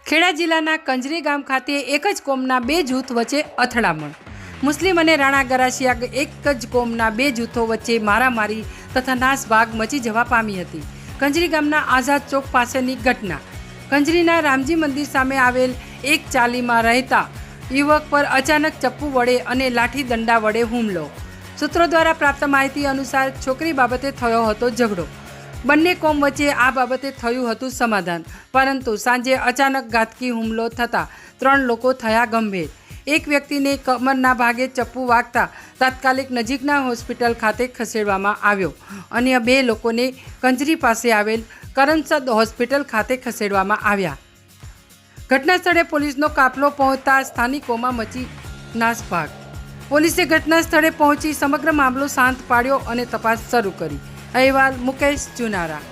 ખેડા જિલ્લાના કંજરી ગામ ખાતે એક જ કોમના બે જૂથ વચ્ચે અથડામણ. મુસ્લિમ અને રાણા ગરાસિયા એક જ કોમના બે જૂથો વચ્ચે મારામારી તથા નાસભાગ મચી જવા પામી હતી. કંજરી ગામના આઝાદ ચોક પાસેની ઘટના. કંજરીના રામજી મંદિર સામે આવેલ એક ચાલીમાં રહેતા યુવક પર અચાનક ચપ્પુ વડે અને લાઠી દંડા વડે હુમલો. સૂત્રો દ્વારા પ્રાપ્ત માહિતી અનુસાર છોકરી બાબતે થયો હતો ઝઘડો. બંને કોમ વચ્ચે આ બાબતે થયું હતું સમાધાન, પરંતુ સાંજે અચાનક ઘાતકી હુમલો થતાં 3 લોકો થયા ગંભીર. એક વ્યક્તિને કમરના ભાગે ચપ્પુ વાગતા તાત્કાલિક નજીકના હોસ્પિટલ ખાતે ખસેડવામાં આવ્યો. અન્ય 2 લોકોને કંજરી પાસે આવેલ કરમસદ હોસ્પિટલ ખાતે ખસેડવામાં આવ્યા. ઘટના સ્થળે પોલીસનો કાફલો પહોંચતા સ્થાનિકોમાં મચી નાસભાગ. પોલીસે ઘટના સ્થળે પહોંચી સમગ્ર મામલો શાંત પાડ્યો અને તપાસ શરૂ કરી. અહેવાલ મુકેશ ચુનારા.